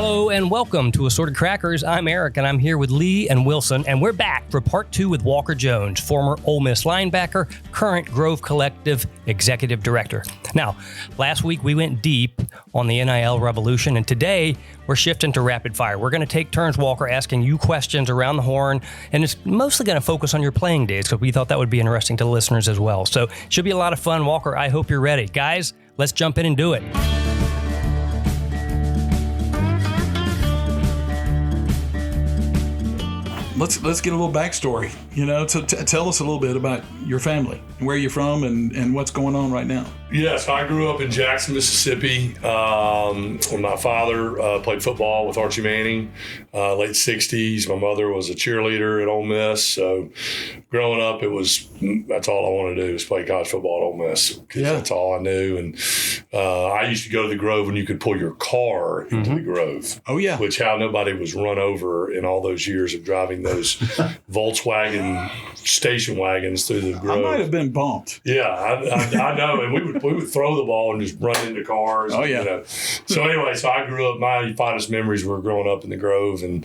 Hello and welcome to Assorted Crackers. I'm Eric and I'm here with Lee and Wilson, and we're back for part 2 with Walker Jones, former Ole Miss linebacker, current Grove Collective executive director. Now, last week we went deep on the NIL revolution, and today we're shifting to rapid fire. We're going to take turns, Walker, asking you questions around the horn, and it's mostly going to focus on your playing days because we thought that would be interesting to the listeners as well. So it should be a lot of fun. Walker, I hope you're ready. Guys, let's jump in and do it. Let's get a little backstory, tell us a little bit about your family, where you're from, and what's going on right now. Yes, I grew up in Jackson, Mississippi. My father played football with Archie Manning, late 60s. My mother was a cheerleader at Ole Miss. So growing up, that's all I wanted to do was play college football at Ole Miss. Yeah. That's all I knew. And I used to go to the Grove when you could pull your car into the Grove. Oh, yeah. Which how nobody was run over in all those years of driving those Volkswagen station wagons through the Grove. I might have been bumped. Yeah, I know. And we would throw the ball and just run into cars. Oh, yeah. So anyway, I grew up, my fondest memories were growing up in the Grove, and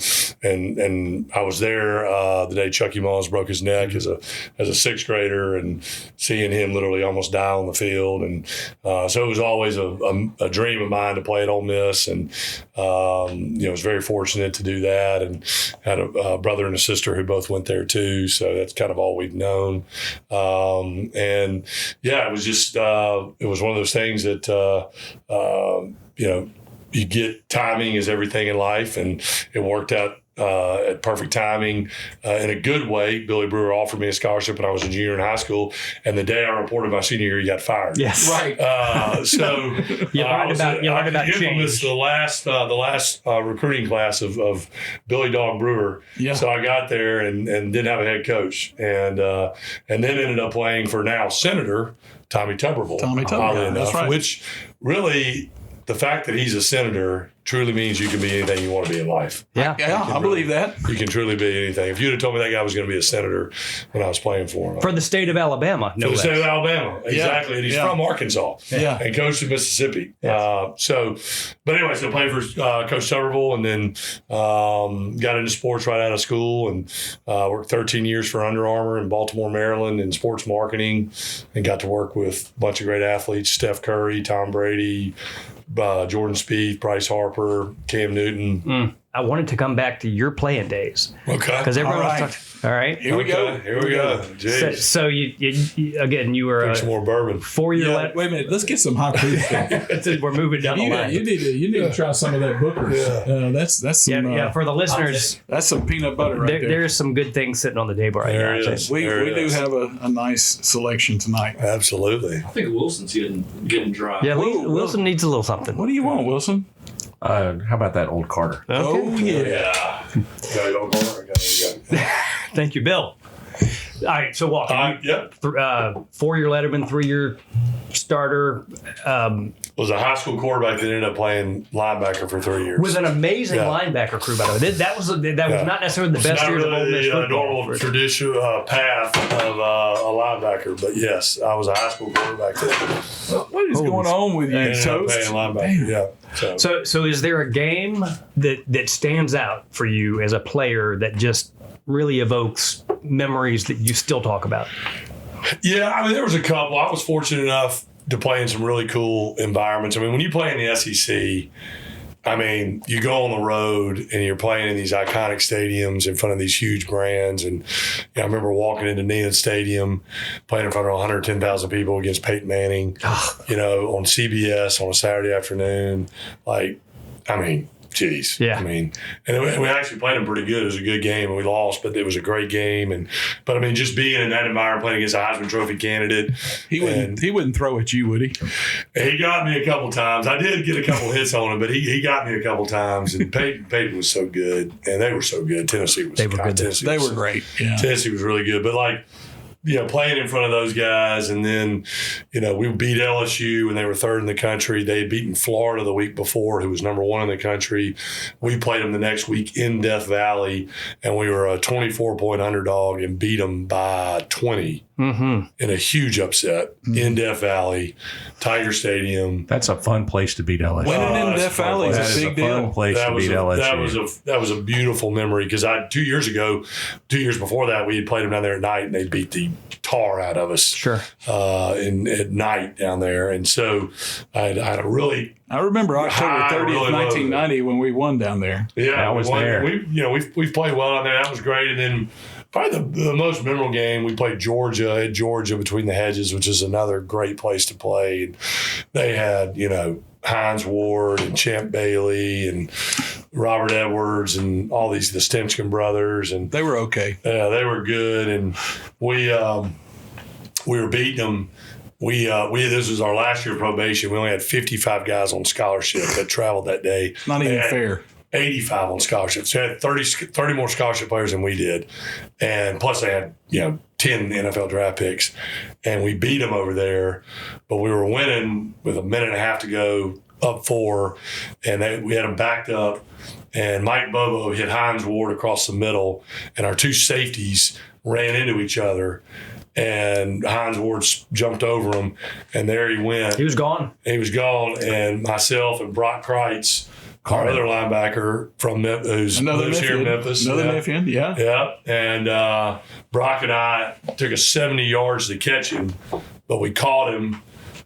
I was there the day Chucky Mullins broke his neck as a sixth grader, and seeing him literally almost die on the field. And so it was always a dream of mine to play at Ole Miss, and was very fortunate to do that, and had a brother and a sister who both went there too. So that's kind of all we've known. And yeah, it was just, it was one of those things that, you get timing is everything in life, and it worked out at perfect timing in a good way. Billy Brewer offered me a scholarship when I was a junior in high school, and the day I reported my senior year, he got fired. Yes, right. So you learned about change. The last recruiting class of Billy Dog Brewer. Yeah. So I got there and didn't have a head coach, and then ended up playing for now Senator Tommy Tuberville. That's right. Which really, the fact that he's a senator truly means you can be anything you want to be in life. Yeah, I believe that. You can truly be anything. If you'd have told me that guy was going to be a senator when I was playing for him. For the state of Alabama, no less. For the state of Alabama, exactly. And he's from Arkansas. Yeah. And coached in Mississippi. Yes. But anyway, so played for Coach Tuberville, and then got into sports right out of school, and worked 13 years for Under Armour in Baltimore, Maryland in sports marketing, and got to work with a bunch of great athletes, Steph Curry, Tom Brady, Jordan Spieth, Bryce Harper, Cam Newton. I wanted to come back to your playing days. Okay. Because everyone was talking. All right. Here we go. Jeez. So you were drink some more bourbon. 4-year Wait a minute. Let's get some hot proof. We're moving down the line. You need to try some of that Booker's. Yeah. That's some. For the listeners, that's some peanut butter right there. There's some good things sitting on the table right now. We do have a nice selection tonight. Absolutely. I think Wilson's getting dry. Yeah, Wilson needs a little something. What do you want, Wilson? How about that old Carter? Okay. Oh, yeah. Thank you, Bill. All right, so Walker, 4-year Letterman, 3-year starter. Was a high school quarterback that ended up playing linebacker for 3 years. With an amazing linebacker crew, by the way. That was not necessarily the best years of Ole Miss football. Normal traditional path of a linebacker, but yes, I was a high school quarterback. What is going on with you, Toast? Playing linebacker. Yeah. So is there a game that stands out for you as a player that just really evokes memories that you still talk about? Yeah, I mean, there was a couple. I was fortunate enough to play in some really cool environments. I mean, when you play in the SEC, I mean, you go on the road and you're playing in these iconic stadiums in front of these huge brands. And I remember walking into Neyland Stadium, playing in front of 110,000 people against Peyton Manning, on CBS on a Saturday afternoon. Geez. Yeah. I mean, and we actually played them pretty good. It was a good game, and we lost, but it was a great game. But I mean, just being in that environment, playing against a Heisman Trophy candidate. He wouldn't throw at you, would he? He got me a couple times. I did get a couple hits on him, but he got me a couple times. And Peyton was so good, and they were so good. Tennessee was. They were good. They were great. Yeah. Tennessee was really good, but playing in front of those guys, and then, we beat LSU when they were third in the country. They had beaten Florida the week before, who was number 1 in the country. We played them the next week in Death Valley, and we were a 24-point underdog and beat them by 20 in a huge upset in Death Valley, Tiger Stadium. That's a fun place to beat LSU. Winning in that's Death Valley is That a is big a fun deal. place to beat LSU. That was a beautiful memory because 2 years before that, we had played them down there at night and they beat the tar out of us. Sure. At night down there, and so I had a really. I remember October 30th, really 1990 when we won down there. Yeah, I was there. We've played well on there. That was great. And then probably the most memorable game, we played Georgia at Georgia Between the Hedges, which is another great place to play. And they had, Hines Ward and Champ Bailey and Robert Edwards and all the Stemchkin brothers. And They were okay. yeah, they were good. And we were beating them. This was our last year of probation. We only had 55 guys on scholarship that traveled that day. Not even fair. 85 on scholarship. So they had 30 more scholarship players than we did. And plus they had, 10 NFL draft picks. And we beat them over there. But we were winning with a minute and a half to go, up 4. And we had them backed up. And Mike Bobo hit Hines Ward across the middle. And our 2 safeties ran into each other. And Hines Ward jumped over him. And there he went. He was gone. And myself and Brock Kreitz, our other linebacker from Memphis, who lives here in Memphis. Another Memphian, yeah. Yeah. And Brock and I took us 70 yards to catch him, but we caught him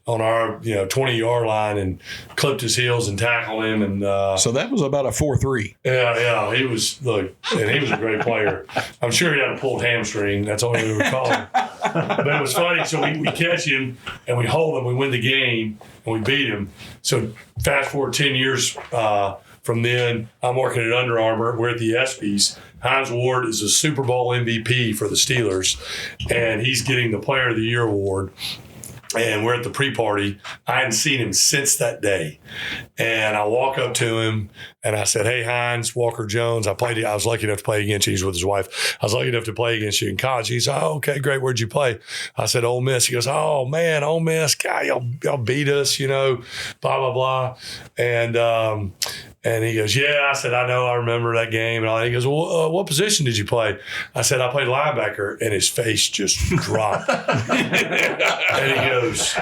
on our 20-yard line and clipped his heels and tackled him. And So that was about a 4-3. yeah, he was a great player. I'm sure he had a pulled hamstring. That's all we were calling. But it was funny. So we catch him and we hold him. We win the game and we beat him. So fast forward 10 years from then, I'm working at Under Armour. We're at the ESPYs. Hines Ward is a Super Bowl MVP for the Steelers, and he's getting the Player of the Year award. And we're at the pre-party. I hadn't seen him since that day. And I walk up to him and I said, "Hey, Hines, Walker Jones, I was lucky enough to play against you." He's with his wife. "I was lucky enough to play against you in college." He said, "Oh, okay, great. Where'd you play?" I said, "Ole Miss." He goes, "Oh, man, Ole Miss. God, y'all beat us, blah, blah, blah." And he goes, "Yeah." I said, "I know. I remember that game." And all that. He goes, "Well, what position did you play?" I said, "I played linebacker." And his face just dropped. And he goes,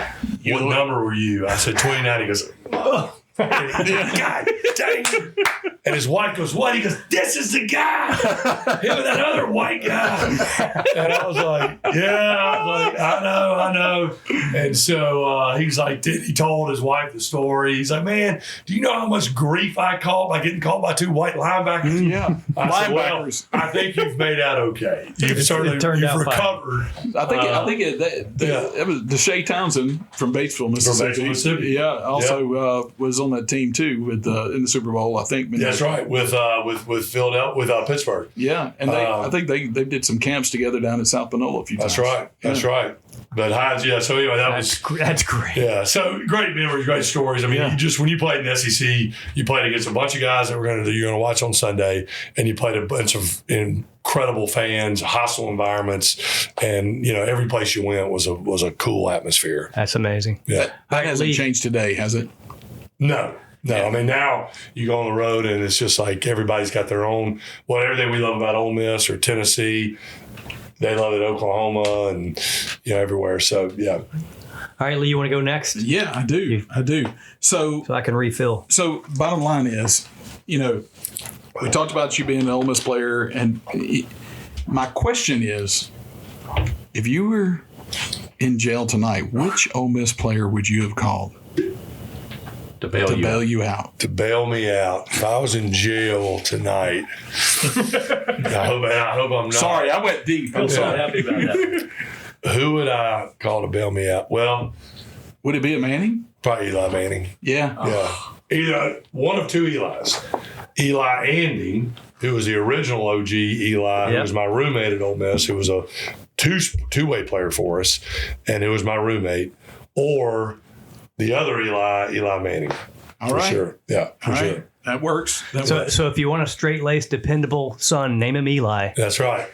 "What number were you?" I said, 29. He goes, "Oh." God dang it. And his wife goes, "What?" He goes, "This is the guy. Him and that other white guy." And I was like, "Yeah." I was like, I know. And so he's like, he told his wife the story. He's like, "Man, do you know how much grief I caught by getting caught by 2 white linebackers?" Yeah. I said, Linebackers. "Well, I think you've made out okay. You've certainly recovered." I think it was Deshae Townsend from Batesville, Mississippi. Yeah, also was on that team too in the Super Bowl, I think. That's right, with Philadelphia, with Pittsburgh. Yeah, and I think they did some camps together down in South Panola a few times. That's right. But Hines, yeah. So anyway, That's great. Yeah. So great memories, great stories. I mean, when you played in the SEC, you played against a bunch of guys that you're going to watch on Sunday, and you played a bunch of incredible fans, hostile environments, and every place you went was a cool atmosphere. That's amazing. Yeah. That hasn't changed today, has it? No. I mean, now you go on the road and it's just like everybody's got their own, everything we love about Ole Miss or Tennessee, they love it, Oklahoma and, everywhere. So, yeah. All right, Lee, you want to go next? Yeah, I do. So I can refill. So bottom line is, we talked about you being an Ole Miss player, and my question is, if you were in jail tonight, which Ole Miss player would you have called? To bail you out. To bail me out. If I was in jail tonight, I hope I'm not. Sorry, I went deep. I'm sorry. Happy about that. Who would I call to bail me out? Well, would it be a Manning? Probably Eli Manning. Yeah. Yeah. Either one of 2 Elis. Eli Anding, who was the original OG Eli, who was my roommate at Ole Miss, who was a two-way player for us, and it was my roommate, or the other Eli Manning. All right. Sure. Yeah, for sure. Right. That works. So if you want a straight-laced, dependable son, name him Eli. That's right.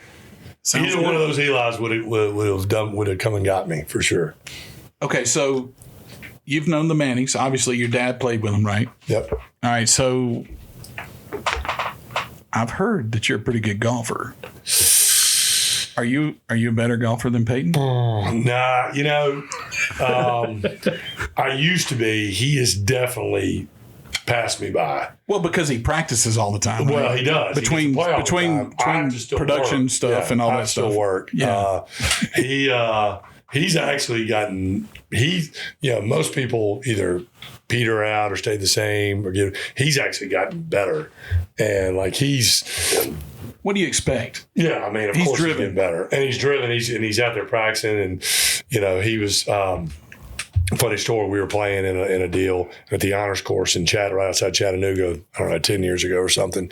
Sounds Either good. one of those Elis would have come and got me for sure. Okay, so you've known the Mannings. Obviously, your dad played with them, right? Yep. All right, so I've heard that you're a pretty good golfer. Are you a better golfer than Peyton? Nah, I used to be. He is definitely passed me by. Well, because he practices all the time. Well, right? he does. Between production stuff and all that stuff. Still work. Yeah. He's actually gotten. Most people either peter out or stay the same or he's actually gotten better, and what do you expect? Yeah, I mean, of course he's getting better, and he's driven. He's out there practicing, and he was. Funny story. We were playing in a deal at the honors course in right outside Chattanooga. I don't know, 10 years ago or something,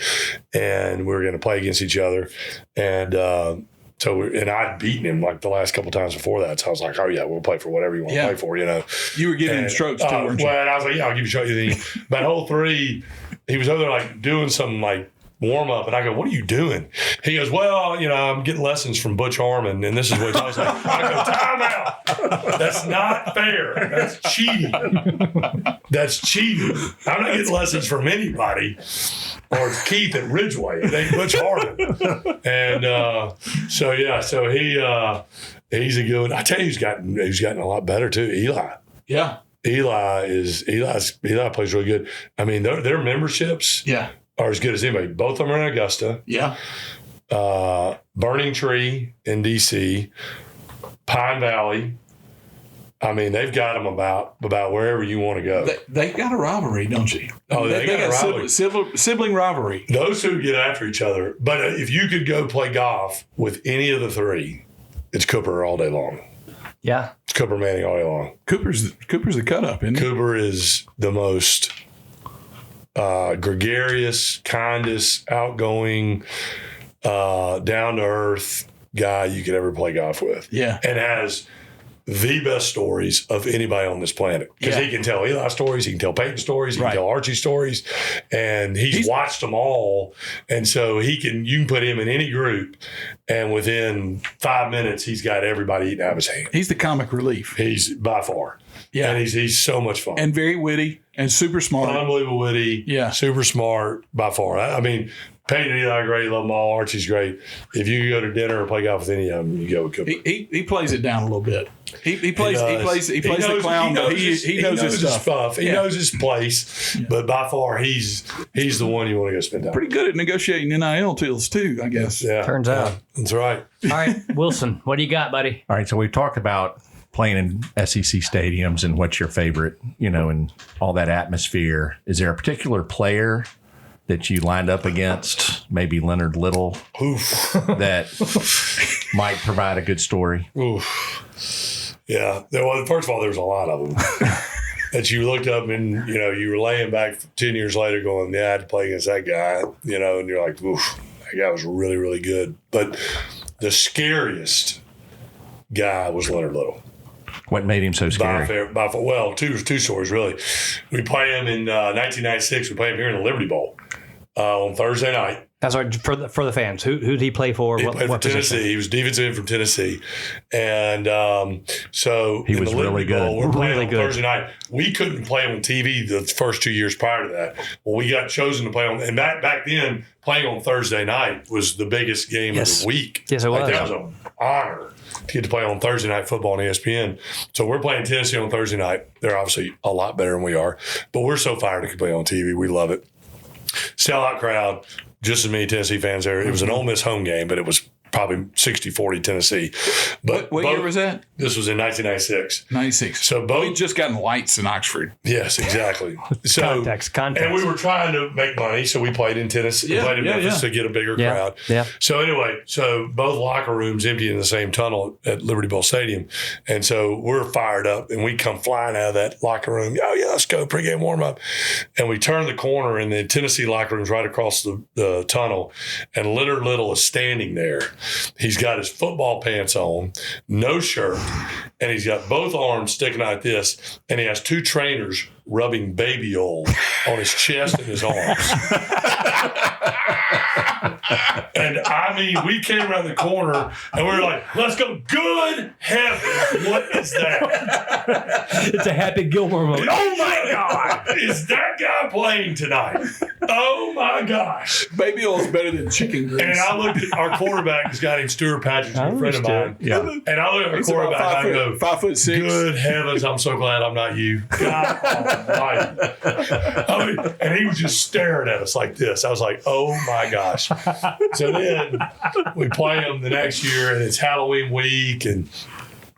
and we were going to play against each other, and. And I'd beaten him like the last couple times before that. So I was like, oh, yeah, we'll play for whatever you want to play for, You were giving him strokes too, weren't you? Well, and I was like, yeah, I'll give you strokes. But hole 3, he was over there like doing some like warm up. And I go, what are you doing? He goes, well, I'm getting lessons from Butch Harmon. And this is what I was like, I go, time out. That's not fair. That's cheating. That's cheating. I'm not getting lessons from anybody. Or it's Keith at Ridgeway. It ain't Butch Harmon. And so he's a good one. I tell you, he's gotten a lot better too. Eli. Yeah. Eli plays really good. I mean, their memberships are as good as anybody. Both of them are in Augusta. Yeah. Burning Tree in DC, Pine Valley. I mean, they've got them about wherever you want to go. They got a rivalry, don't you? Oh, they got a rivalry. Sibling rivalry. Those two get after each other. But if you could go play golf with any of the 3, it's Cooper all day long. Yeah. It's Cooper Manning all day long. Cooper's the cut-up, isn't he? Cooper is the most gregarious, kindest, outgoing, down-to-earth guy you could ever play golf with. Yeah. And has the best stories of anybody on this planet. Because he can tell Eli stories, he can tell Peyton stories, he can tell Archie stories, and he's watched them all. And so you can put him in any group, and within 5 minutes, he's got everybody eating out of his hand. He's the comic relief. He's by far. Yeah. And he's so much fun. And very witty and super smart. Unbelievable witty. Yeah. Super smart by far. I mean, Peyton and Eli are great. Love them all. Archie's great. If you go to dinner or play golf with any of them, you go with Cooper. He plays it down a little bit. He plays the clown, but he knows his stuff. He knows his place, but by far he's the one you want to go spend time. Pretty good at negotiating NIL deals too, I guess. Yeah, turns out that's right. All right, Wilson, what do you got, buddy? All right, so we've talked about playing in SEC stadiums and what's your favorite, and all that atmosphere. Is there a particular player that you lined up against, maybe Leonard Little, that might provide a good story? Oof. Yeah. First of all, there's a lot of them that you looked up and, you were laying back 10 years later going, yeah, I had to play against that guy, and you're like, oof, that guy was really, really good. But the scariest guy was Leonard Little. What made him so scary? Well, two stories, really. We play him in 1996. We play him here in the Liberty Bowl on Thursday night. That's right, for the fans. Who did he play for? He played for Tennessee. He was defensive end from Tennessee. And so he was really good. We're playing on Thursday night. We couldn't play on TV the first 2 years prior to that. Well, we got chosen to play on – and back then, playing on Thursday night was the biggest game of the week. Yes, it was. That was an honor to get to play on Thursday Night Football on ESPN. So we're playing Tennessee on Thursday night. They're obviously a lot better than we are. But we're so fired to play on TV. We love it. Sellout crowd. Just as many Tennessee fans there. It was an Ole Miss home game, but it was probably 60-40 Tennessee. But what year was that? This was in 1996. 96. So we'd just gotten lights in Oxford. Yes, exactly. So context. And we were trying to make money, so we played in Tennessee. We played in Memphis to get a bigger crowd. Yeah. So anyway, both locker rooms empty in the same tunnel at Liberty Bowl Stadium. And so we're fired up, and we come flying out of that locker room. Oh, yeah, let's go, pregame warm-up. And we turn the corner, and the Tennessee locker room's right across the tunnel, and Leonard Little is standing there. He's got his football pants on, no shirt, and he's got both arms sticking out like this, and he has two trainers rubbing baby oil on his chest and his arms. And I mean, we came around the corner and we were like, let's go. Good heavens, what is that? It's a Happy Gilmore moment. Oh my God, is that guy playing tonight? Oh my gosh. Baby oil's better than chicken grease. And I looked at our quarterback, this guy named Stuart Patrick, a friend of mine. Yeah. And I look at our He's quarterback about and I go, 5'6". good heavens, I'm so glad I'm not you. God almighty. I mean, and he was just staring at us like this. I was like, oh my gosh. So then we play him the next year, and it's Halloween week, and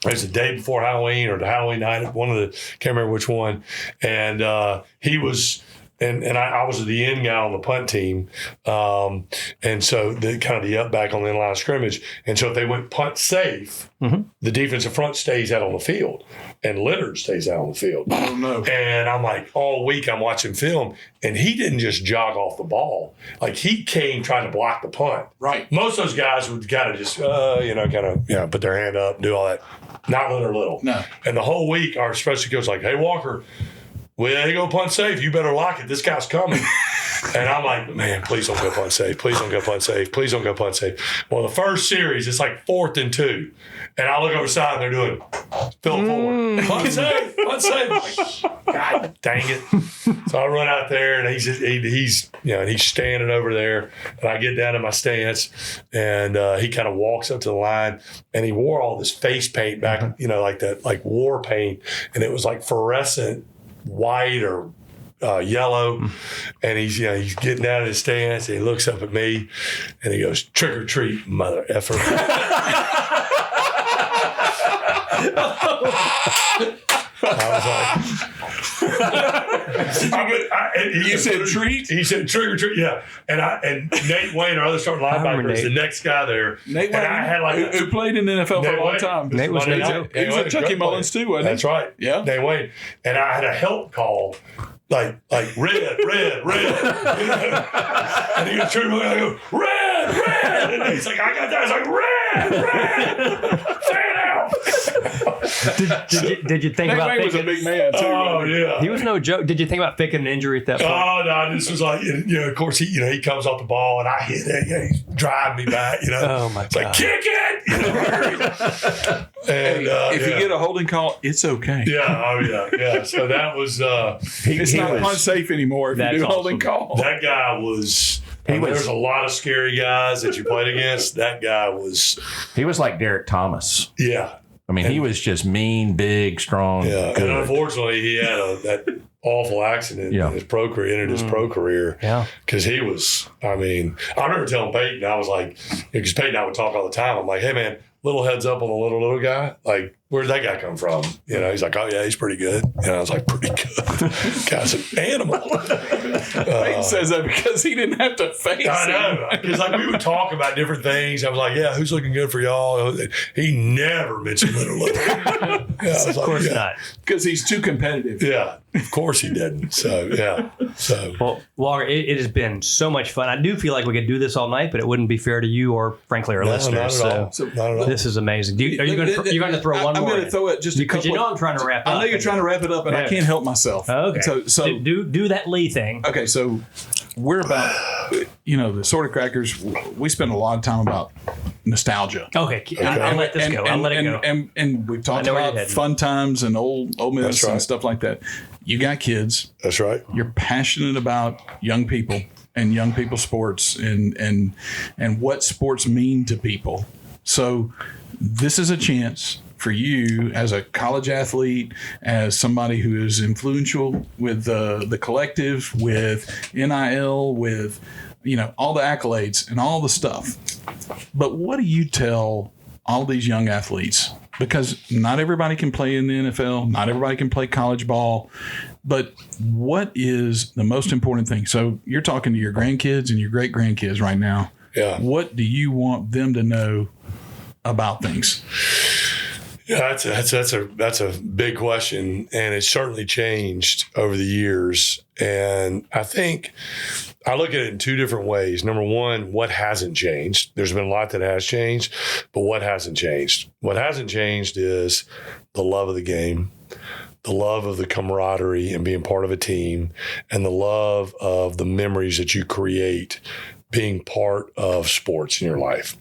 it's the day before Halloween or the Halloween night. Can't remember which one. And he was. And I was the end guy on the punt team. And so the kind of the up back on the line of scrimmage. And so if they went punt safe, the defensive front stays out on the field and Leonard stays out on the field. Oh, no. And I'm like, all week I'm watching film and he didn't just jog off the ball. Like he came trying to block the punt. Right. Most of those guys would kind of just, put their hand up, do all that. Not Leonard Little. No. And the whole week our special coach was like, hey, Walker, well, they go punt safe. You better lock it. This guy's coming. And I'm like, man, please don't go punt safe. Please don't go punt safe. Please don't go punt safe. Well, the first series, it's like 4th and 2. And I look over the side and they're doing fill forward. Punt safe. Punt safe. I'm like, God dang it. So I run out there and he's standing over there. And I get down in my stance and he kind of walks up to the line and he wore all this face paint back, like that, like war paint. And it was like fluorescent white or yellow, and he's getting out of his stance and he looks up at me and he goes, trick or treat, mother effer. I was like, you said treat? He said trick or treat, yeah. And Nate Wayne, our other starting linebacker, is the next guy there. Nate Wayne, I had who played in the NFL for a long time. Nate was He was at Chucky Mullins too, wasn't he? That's right. Yeah. Nate Wayne. And I had a help call, like red. And he goes, turn around, I go, red. And he's like, I got that. I was like, red. Fan out. Did you think about Wayne was a big man too. Oh, yeah. He was no joke. Did you think about faking an injury at that point? Oh, no, this was like, of course, he comes off the ball and I hit it. He's driving me back, Oh, my God. It's like, kick it! Hurry. And if you get a holding call, it's okay. Yeah. So that was... it's not unsafe anymore if you do a holding call. That guy was... There's a lot of scary guys that you played against. That guy was... He was like Derek Thomas. Yeah. I mean, he was just mean, big, strong. Yeah. Good. And unfortunately, he had that awful accident in his pro career, ended his pro career. Yeah. Because he was, I remember telling Peyton, I was like, because Peyton and I would talk all the time. I'm like, hey, man, little heads up on the little guy. Like, where did that guy come from? He's like, oh, yeah, he's pretty good. And I was like, pretty good. Guy's an animal. Peyton says that because he didn't have to face I know. Because we would talk about different things. I was like, yeah, who's looking good for y'all? He never mentioned little. Of course not. Because he's too competitive. Yeah, of course he didn't. So, yeah. Well, Walker, it has been so much fun. I do feel like we could do this all night, but it wouldn't be fair to you or, frankly, our listeners. Not at all. This is amazing. Are you going to throw one more? I'm going to throw it just a couple. Because I'm trying to wrap up. I know you're trying to wrap it up, and I can't help myself. Okay. So do that Lee thing. Okay, so we're about, the Sorted Crackers, we spend a lot of time about nostalgia. Okay. I'll let this go. I'll let it go. And we've talked about fun times and old Ole Miss and stuff like that. You got kids. That's right. You're passionate about young people and young people sports and what sports mean to people. So this is a chance for you as a college athlete, as somebody who is influential with the collective, with NIL, with all the accolades and all the stuff. But what do you tell all these young athletes? Because not everybody can play in the NFL, not everybody can play college ball. But what is the most important thing? So you're talking to your grandkids and your great grandkids right now. Yeah. What do you want them to know about things? Yeah, that's a big question, and it's certainly changed over the years. And I think I look at it in two different ways. Number one, what hasn't changed? There's been a lot that has changed, but what hasn't changed? What hasn't changed is the love of the game, the love of the camaraderie and being part of a team, and the love of the memories that you create being part of sports in your life.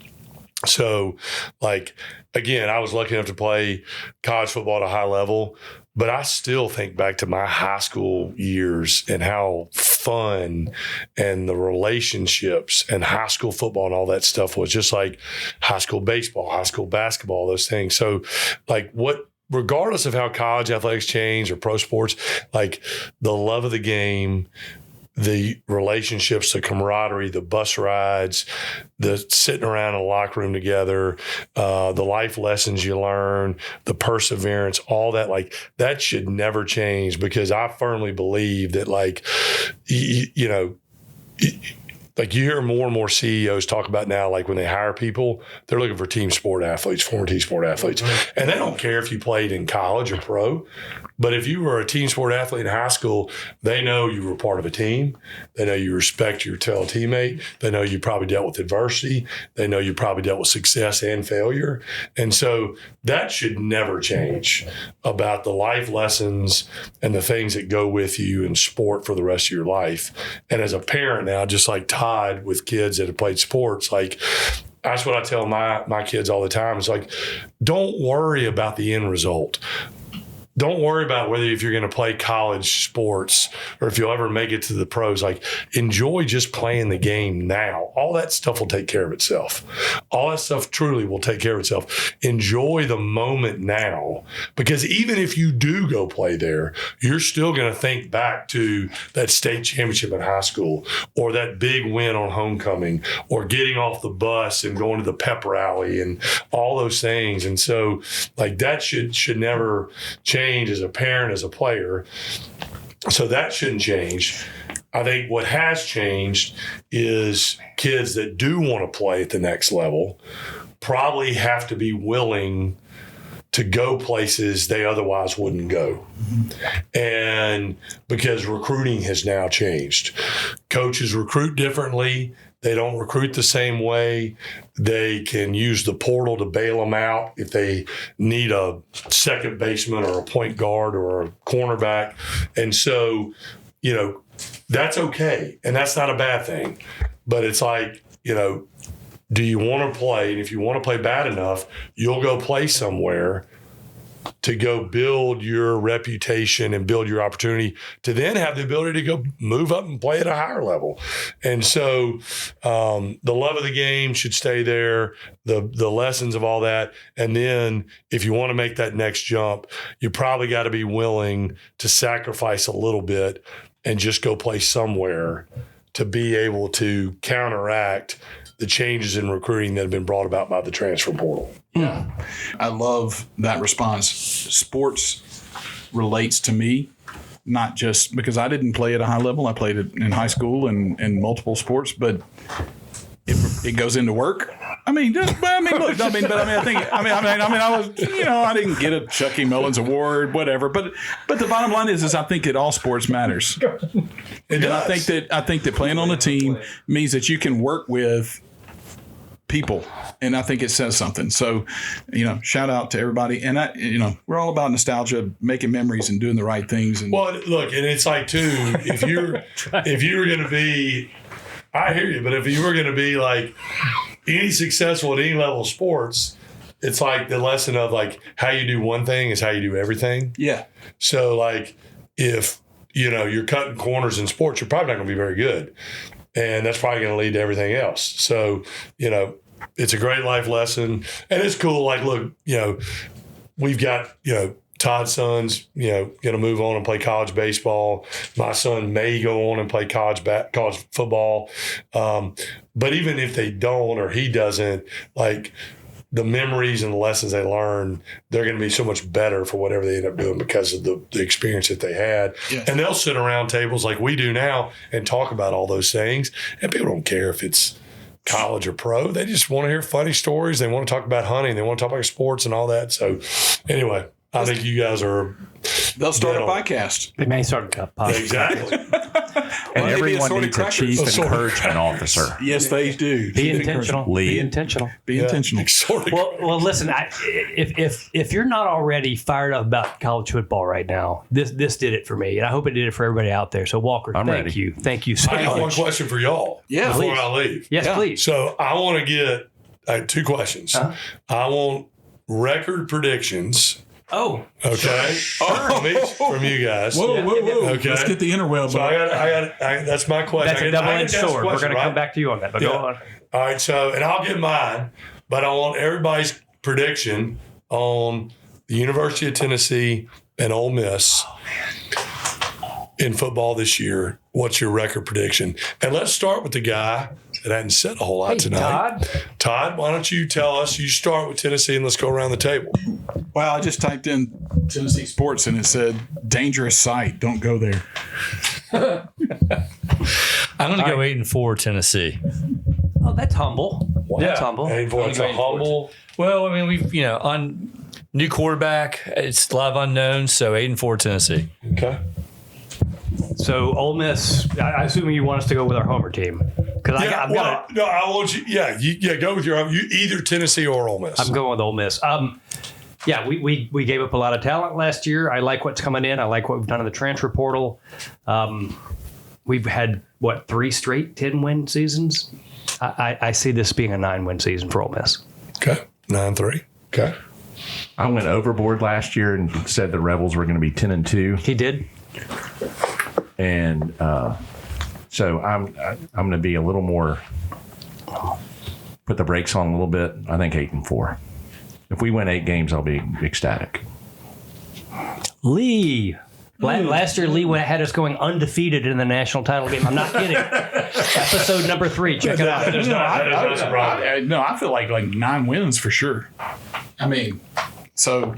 So, like, again, I was lucky enough to play college football at a high level, but I still think back to my high school years and how fun and the relationships and high school football and all that stuff was, just like high school baseball, high school basketball, those things. So, like, regardless of how college athletics change or pro sports, like, the love of the game, the relationships, the camaraderie, the bus rides, the sitting around in a locker room together, the life lessons you learn, the perseverance, all that, like, that should never change, because I firmly believe that, like, like, you hear more and more CEOs talk about now, like, when they hire people, they're looking for team sport athletes, former team sport athletes. And they don't care if you played in college or pro. But if you were a team sport athlete in high school, they know you were part of a team. They know you respect your fellow teammate. They know you probably dealt with adversity. They know you probably dealt with success and failure. And so that should never change about the life lessons and the things that go with you in sport for the rest of your life. And as a parent now, just like Todd with kids that have played sports, like, that's what I tell my kids all the time. It's like, don't worry about the end result. Don't worry about whether if you're going to play college sports or if you'll ever make it to the pros. Like, enjoy just playing the game now. All that stuff will take care of itself. All that stuff truly will take care of itself. Enjoy the moment now, because even if you do go play there, you're still going to think back to that state championship in high school, or that big win on homecoming, or getting off the bus and going to the pep rally and all those things. And so, like, that should never change as a parent, as a player. So that shouldn't change. I think what has changed is kids that do want to play at the next level probably have to be willing to go places they otherwise wouldn't go. And because recruiting has now changed. Coaches recruit differently. They don't recruit the same way. They can use the portal to bail them out if they need a second baseman or a point guard or a cornerback. And so, that's okay. And that's not a bad thing. But it's like, do you want to play? And if you want to play bad enough, you'll go play somewhere to go build your reputation and build your opportunity to then have the ability to go move up and play at a higher level. And so the love of the game should stay there, the lessons of all that. And then if you want to make that next jump, you probably got to be willing to sacrifice a little bit and just go play somewhere to be able to counteract the changes in recruiting that have been brought about by the transfer portal. Yeah. I love that response. Sports relates to me, not just because I didn't play at a high level. I played it in high school and multiple sports, but it goes into work. I didn't get a Chucky Mullins Award, whatever. But the bottom line is I think that all sports matters. And I think that playing on a team means that you can work with people, and I think it says something. So, shout out to everybody. And we're all about nostalgia, making memories, and doing the right things. And well, look, and it's like too, if you were going to be, I hear you, but if you were going to be like any successful at any level of sports, it's like the lesson of like how you do one thing is how you do everything. Yeah. So like if you're cutting corners in sports, you're probably not going to be very good. And that's probably going to lead to everything else. So, it's a great life lesson. And it's cool. Like, look, we've got, Todd's son's, going to move on and play college baseball. My son may go on and play college football. But even if they don't or he doesn't, like, the memories and the lessons they learn, they're going to be so much better for whatever they end up doing because of the experience that they had. Yeah. And they'll sit around tables like we do now and talk about all those things. And people don't care if it's college or pro. They just want to hear funny stories. They want to talk about hunting. They want to talk about sports and all that. So anyway, I think you guys are... They'll start a podcast. They may start a podcast. Exactly. And Well, maybe everyone assorted needs a crackers. chief Assorted encouragement officer. Yes, they do. Be intentional. Lee. Be intentional. Be intentional. Sort of. Well, listen. If you're not already fired up about college football right now, this did it for me, and I hope it did it for everybody out there. So Walker, I'm thank ready. you so I got one much. question for y'all Yeah, before please. I leave. Yes, please. So I want to get 2 questions. I want record predictions. Oh, Okay, from you guys. Whoa. Okay. Let's get the interweb. So I got. That's my question. that's a double-edged I got sword. We're question, going to come right? back to you on that, but Yeah. go on. All right. So, and I'll get mine, but I want everybody's prediction on the University of Tennessee and Ole Miss in football this year. What's your record prediction? And let's start with the guy that hadn't said a whole lot tonight. Todd, why don't you tell us? You start with Tennessee and let's go around the table. Well, I just typed in Tennessee sports and it said dangerous site. Don't go there. I'm going to go 8-4 Tennessee. Oh, that's humble. That's humble. Hey, boy, it's a humble. Well, I mean, we've on new quarterback. It's a lot of unknowns. So 8-4 Tennessee. Okay. So Ole Miss. I assume you want us to go with our homer team because I've got. No, I want you. Yeah, go with your own. You either Tennessee or Ole Miss. I'm going with Ole Miss. Yeah, we gave up a lot of talent last year. I like what's coming in. I like what we've done in the transfer portal. We've had 3 straight 10-win seasons. I see this being a 9-win season for Ole Miss. Okay, 9-3. Okay. I went overboard last year and said the Rebels were going to be 10-2, He did. and so I'm going to be a little more. Put the brakes on a little bit. I think 8-4. If we win 8 games, I'll be ecstatic. Lee. Last year, Lee had us going undefeated in the national title game. I'm not kidding. Episode number 3. Check it out. That is not surprising. I feel like 9 wins for sure. I mean, so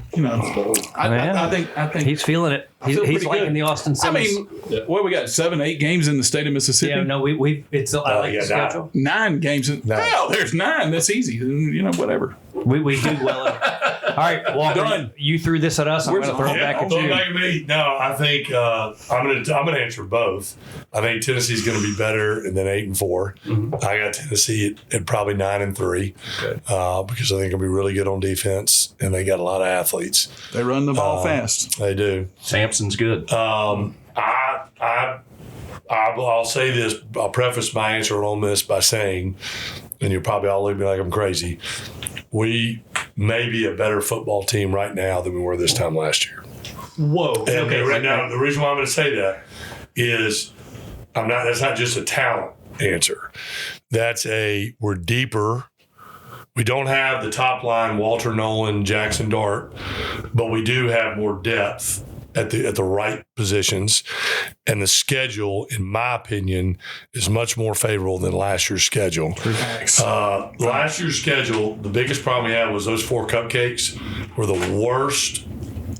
I think He's feeling it. He's pretty liking good. the Austin I Simmons. mean, what we got? 7, 8 games in the state of Mississippi. Yeah, no, it's I like the schedule. 9 games. Hell, there's 9. That's easy. Whatever. We do well. All right, Walker, Done. you threw this at us. I'm Where's going to throw it back at Don't you. make me. No, I think I'm gonna answer both. I think Tennessee's going to be better than 8-4. I got Tennessee at probably 9-3 because I think it'll be really good on defense and they got a lot of athletes. They run the ball fast. They do. Samson's good. I'll say this. I'll preface my answer on Ole Miss by saying, and you'll probably all look at me like I'm crazy. We may be a better football team right now than we were this time last year. Whoa. And now the reason why I'm going to say that is that's not just a talent answer. We're deeper. We don't have the top line, Walter Nolan, Jackson Dart, but we do have more depth at the right positions. And the schedule, in my opinion, is much more favorable than last year's schedule. Last year's schedule, the biggest problem we had was those 4 cupcakes were the worst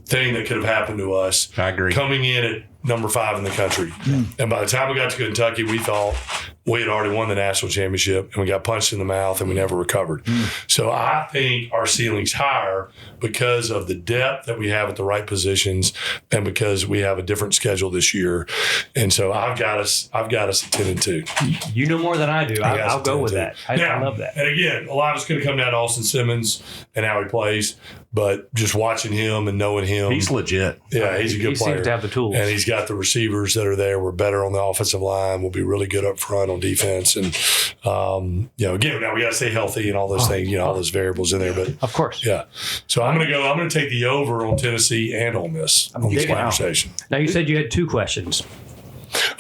thing that could have happened to us. I agree. Coming in at number 5 in the country. And by the time we got to Kentucky, we thought we had already won the national championship and we got punched in the mouth and we never recovered. So I think our ceiling's higher because of the depth that we have at the right positions and because we have a different schedule this year. And so I've got us at 10-2. You know more than I do. I'll go with that. I love that. And again, a lot of it's going to come down to Austin Simmons and how he plays. But just watching him and knowing him, He's legit. yeah, he's a good player. He seems to have the tools. And he's got the receivers that are there. We're better on the offensive line. We'll be really good up front on defense. And, again, now we got to stay healthy and all those things, all those variables in there. But Of course. yeah. So I'm going to take the over on Tennessee and Ole Miss on this conversation. Now, you said you had 2 questions.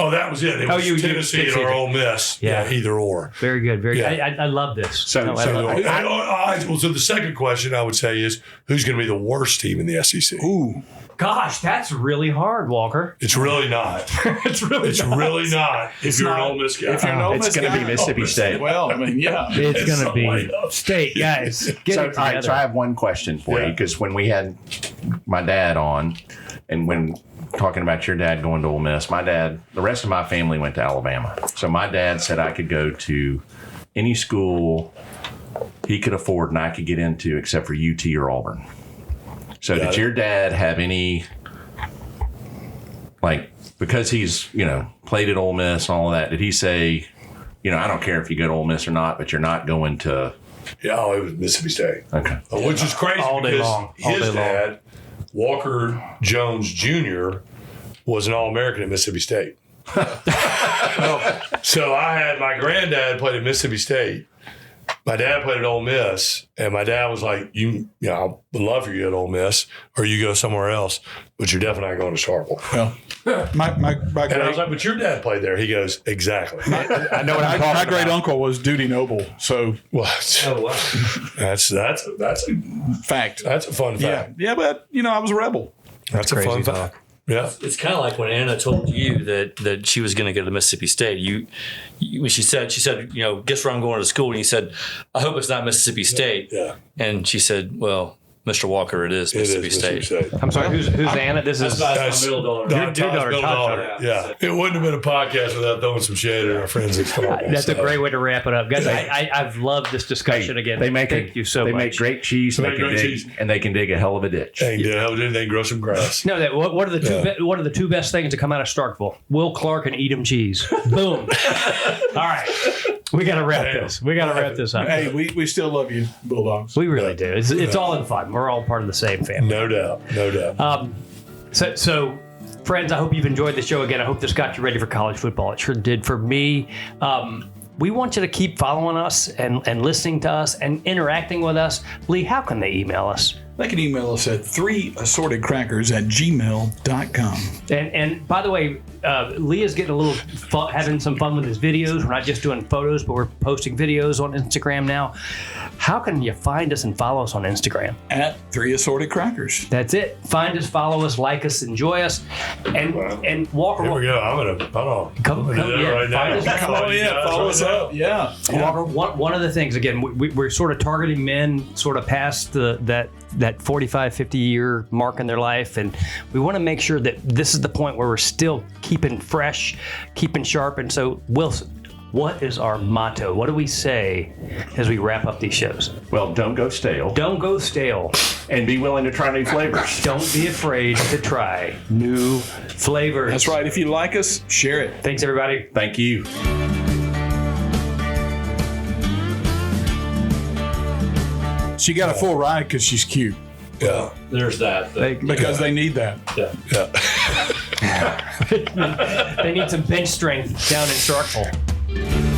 Oh, that was it. It was Tennessee or Ole Miss. Yeah. Either or. Very good. Very good. Yeah. I love this. So So the second question I would say is, who's going to be the worst team in the SEC? Ooh. Gosh, that's really hard, Walker. It's really not. It's really not. If you're an Ole Miss guy. If you're an Ole it's Miss going to guy, be Mississippi State. Well, I mean, yeah. It's going to some be way up. State, guys. Get So, it all right, together. so I have one question for you because when we had my dad on and when talking about your dad going to Ole Miss, the rest of my family went to Alabama. So my dad said I could go to any school he could afford and I could get into except for UT or Auburn. So did your dad have any because he's, played at Ole Miss and all of that, did he say, I don't care if you go to Ole Miss or not, but you're not going to? Yeah, it was Mississippi State. Okay. Which is crazy All day because long. his dad, Walker Jones Jr., was an All-American at Mississippi State. So I had my granddad played at Mississippi State. My dad played at Ole Miss, and my dad was like, I would love for you at Ole Miss, or you go somewhere else, but you're definitely not going to Starkville. Well, my And I was great, like, but your dad played there. He goes, exactly. I know what I'm talking my great about. uncle was Duty Noble. So Well, Oh, wow. that's a fact. fun Yeah. fact. Yeah, but I was a rebel. That's a crazy fun talk. fact. Yeah. It's kind of like when Anna told you that she was going to go to Mississippi State. You when she said, guess where I'm going to school, and you said, I hope it's not Mississippi State. Yeah. And she said, well, Mr. Walker, it is It is Mississippi State. I'm sorry, who's Anna? This is That's my middle daughter. Your Your daughter, middle Todd's daughter. Yeah. It wouldn't have been a podcast without throwing some shade at our friends at Starkville. that's a great way to wrap it up, guys. I've loved this discussion again. Thank you so They much. make great cheese, and They they make can great dig, cheese. and they can dig a hell of a ditch. They did. They grow some grass. No, what are the two? What are the two best things to come out of Starkville? Will Clark and Edam cheese. Boom. All right, we got to wrap this. We got to wrap this up. Hey, we still love you, Bulldogs. We really do. It's all in fun. We're all part of the same family. No doubt. No doubt. So, friends, I hope you've enjoyed the show again. I hope this got you ready for college football. It sure did for me. We want you to keep following us and listening to us and interacting with us. Lee, how can they email us? They can email us at 3assortedcrackers@gmail.com. And by the way, Lee is getting a little fun, having some fun with his videos. We're not just doing photos, but we're posting videos on Instagram now. How can you find us and follow us on Instagram? At 3assortedcrackers. That's it. Find us, follow us, like us, enjoy us, and Walker. Here we go. I'm gonna Come- do come- that yeah, right now. find us- Oh, yeah. Follow us up. Yeah. Walker, one of the things, again, we're sort of targeting men sort of past that 45, 50-year mark in their life, and we want to make sure that this is the point where we're still keeping fresh, keeping sharp. And so, Wilson, what is our motto? What do we say as we wrap up these shows? Well, don't go stale, Don't go stale. and be willing to try new flavors. Don't be afraid to try new flavors. That's right. If you like us, share it. Thanks, everybody. Thank you. She got a full ride because she's cute. Yeah. There's that. Because they need that. Yeah. Yeah. They need some bench strength down in Starkville.